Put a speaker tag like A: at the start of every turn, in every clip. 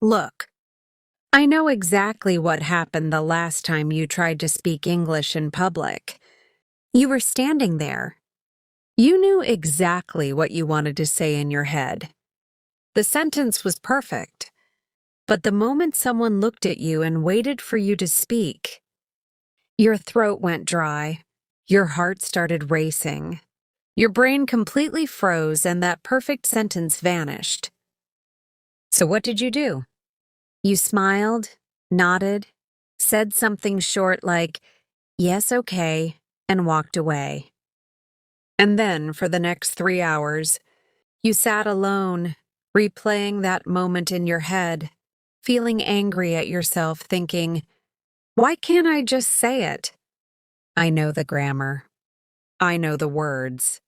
A: Look, I know exactly what happened the last time you tried to speak English in public. You were standing there. You knew exactly what you wanted to say in your head. The sentence was perfect. But the moment someone looked at you and waited for you to speak, your throat went dry, your heart started racing, your brain completely froze, and that perfect sentence vanished. So what did you do? You smiled, nodded, said something short like, "Yes, okay," and walked away. And then, for the next 3 hours, you sat alone, replaying that moment in your head, feeling angry at yourself, thinking, why can't I just say it? I know the grammar. I know the words.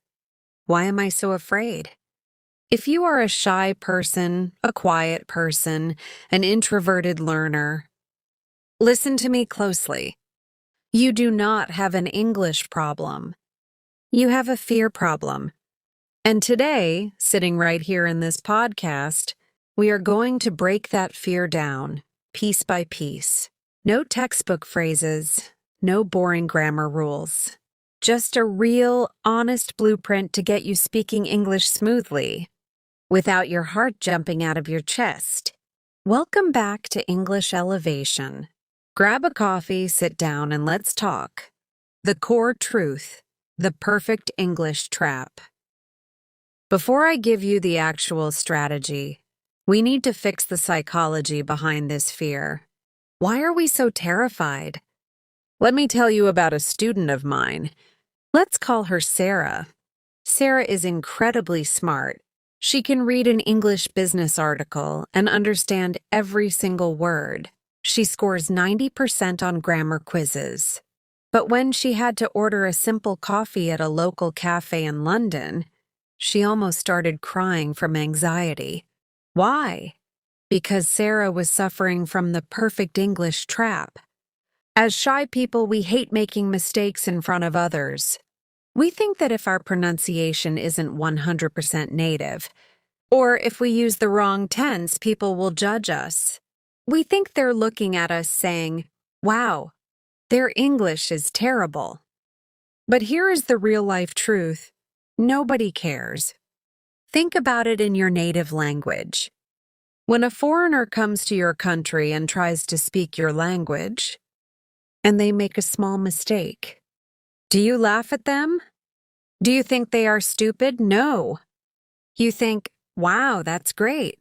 A: Why am I so afraid? If you are a shy person, a quiet person, an introverted learner, listen to me closely. You do not have an English problem. You have a fear problem. And today, sitting right here in this podcast, we are going to break that fear down, piece by piece. No textbook phrases, no boring grammar rules. Just a real, honest blueprint to get you speaking English smoothly, without your heart jumping out of your chest. Welcome back to English Elevation. Grab a coffee, sit down, and let's talk. The core truth, the perfect English trap. Before I give you the actual strategy, we need to fix the psychology behind this fear. Why are we so terrified? Let me tell you about a student of mine. Let's call her Sarah. Sarah is incredibly smart. She can read an English business article and understand every single word. She scores 90% on grammar quizzes. But when she had to order a simple coffee at a local cafe in London, she almost started crying from anxiety. Why? Because Sarah was suffering from the perfect English trap. As shy people, we hate making mistakes in front of others. We think that if our pronunciation isn't 100% native, or if we use the wrong tense, people will judge us. We think they're looking at us saying, wow, their English is terrible. But here is the real-life truth. Nobody cares. Think about it in your native language. When a foreigner comes to your country and tries to speak your language, and they make a small mistake, do you laugh at them? Do you think they are stupid? No. You think, wow, that's great.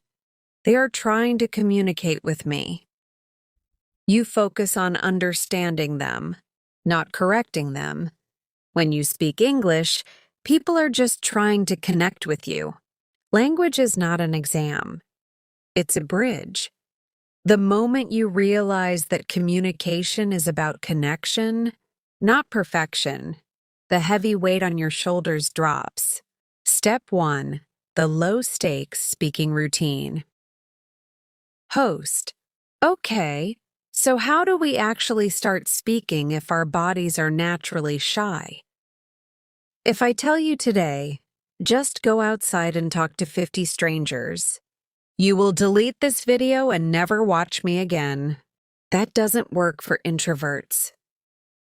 A: They are trying to communicate with me. You focus on understanding them, not correcting them. When you speak English, people are just trying to connect with you. Language is not an exam. It's a bridge. The moment you realize that communication is about connection, not perfection, the heavy weight on your shoulders drops. Step 1, the low-stakes speaking routine. Host. Okay, so how do we actually start speaking if our bodies are naturally shy? If I tell you today, just go outside and talk to 50 strangers, you will delete this video and never watch me again. That doesn't work for introverts.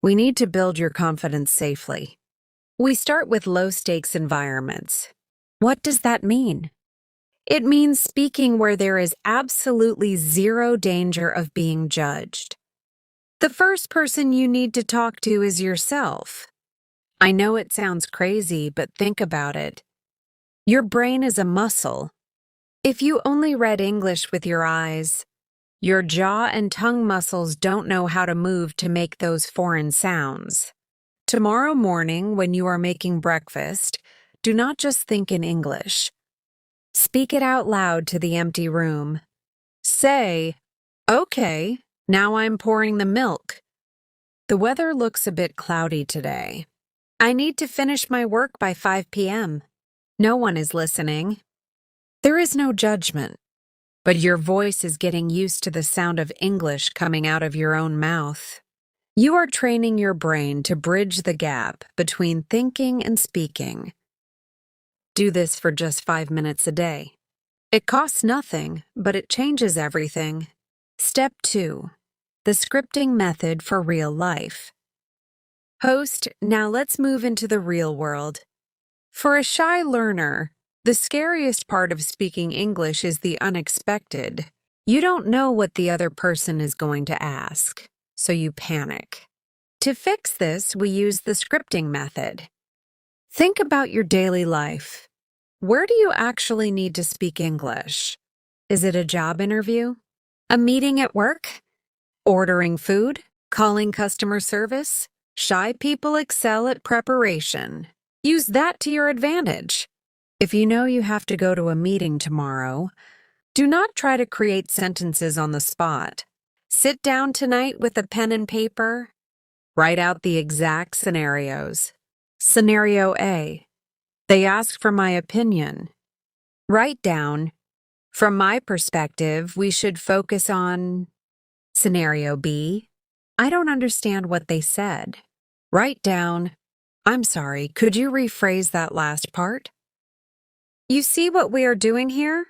A: We need to build your confidence safely. We start with low-stakes environments. What does that mean? It means speaking where there is absolutely zero danger of being judged. The first person you need to talk to is yourself. I know it sounds crazy, but think about it. Your brain is a muscle. If you only read English with your eyes, your jaw and tongue muscles don't know how to move to make those foreign sounds. Tomorrow morning, when you are making breakfast, do not just think in English. Speak it out loud to the empty room. Say, okay, now I'm pouring the milk. The weather looks a bit cloudy today. I need to finish my work by 5 p.m. No one is listening. There is no judgment, but your voice is getting used to the sound of English coming out of your own mouth. You are training your brain to bridge the gap between thinking and speaking. Do this for just 5 minutes a day. It costs nothing, but it changes everything. Step 2. The scripting method for real life. Host, now let's move into the real world. For a shy learner, the scariest part of speaking English is the unexpected. You don't know what the other person is going to ask, so you panic. To fix this, we use the scripting method. Think about your daily life. Where do you actually need to speak English? Is it a job interview? A meeting at work? Ordering food? Calling customer service? Shy people excel at preparation. Use that to your advantage. If you know you have to go to a meeting tomorrow, do not try to create sentences on the spot. Sit down tonight with a pen and paper. Write out the exact scenarios. Scenario A. They ask for my opinion. Write down, from my perspective, we should focus on. Scenario B. I don't understand what they said. Write down, I'm sorry, could you rephrase that last part? You see what we are doing here?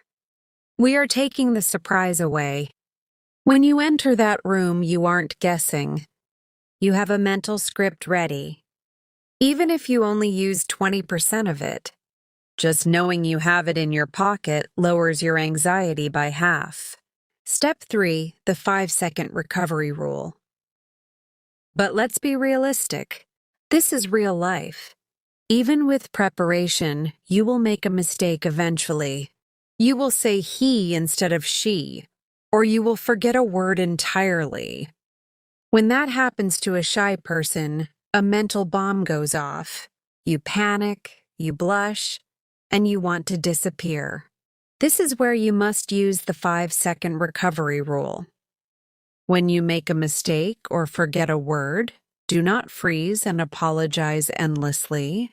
A: We are taking the surprise away. When you enter that room, you aren't guessing. You have a mental script ready. Even if you only use 20% of it, just knowing you have it in your pocket lowers your anxiety by half. Step 3, the 5-second recovery rule. But let's be realistic. This is real life. Even with preparation, you will make a mistake eventually. You will say he instead of she, or you will forget a word entirely. When that happens to a shy person, a mental bomb goes off. You panic, you blush, and you want to disappear. This is where you must use the 5-second recovery rule. When you make a mistake or forget a word, do not freeze and apologize endlessly.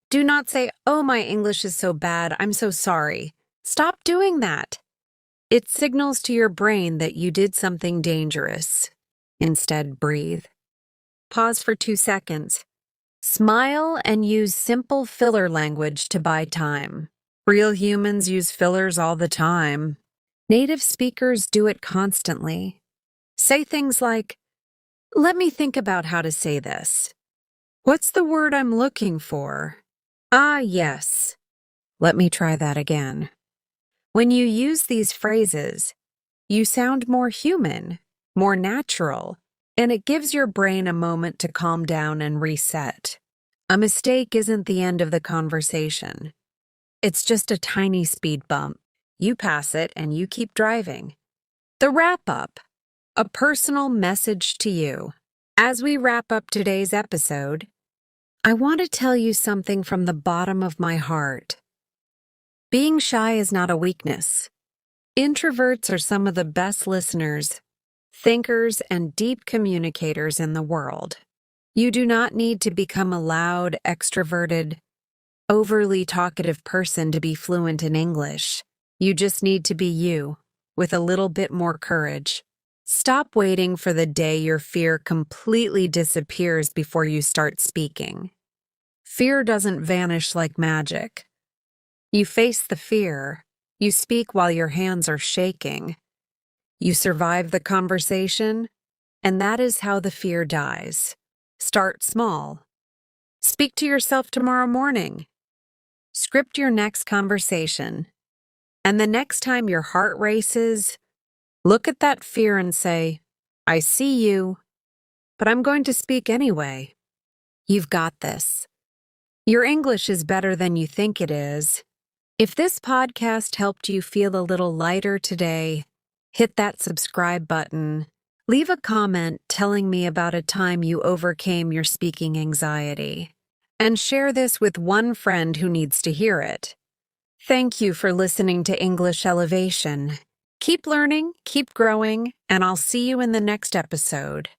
A: Do not say, "Oh, my English is so bad, I'm so sorry." Stop doing that. It signals to your brain that you did something dangerous. Instead, breathe. Pause for 2 seconds. Smile and use simple filler language to buy time. Real humans use fillers all the time. Native speakers do it constantly. Say things like, let me think about how to say this. What's the word I'm looking for? Ah, yes. Let me try that again. When you use these phrases, you sound more human, more natural, and it gives your brain a moment to calm down and reset. A mistake isn't the end of the conversation. It's just a tiny speed bump. You pass it and you keep driving. The wrap-up. A personal message to you. As we wrap up today's episode, I want to tell you something from the bottom of my heart. Being shy is not a weakness. Introverts are some of the best listeners, thinkers, and deep communicators in the world. You do not need to become a loud, extroverted, overly talkative person to be fluent in English. You just need to be you, with a little bit more courage. Stop waiting for the day your fear completely disappears before you start speaking. Fear doesn't vanish like magic. You face the fear. You speak while your hands are shaking. You survive the conversation, and that is how the fear dies. Start small. Speak to yourself tomorrow morning. Script your next conversation. And the next time your heart races, look at that fear and say, I see you, but I'm going to speak anyway. You've got this. Your English is better than you think it is. If this podcast helped you feel a little lighter today, hit that subscribe button. Leave a comment telling me about a time you overcame your speaking anxiety. And share this with one friend who needs to hear it. Thank you for listening to English Elevation. Keep learning, keep growing, and I'll see you in the next episode.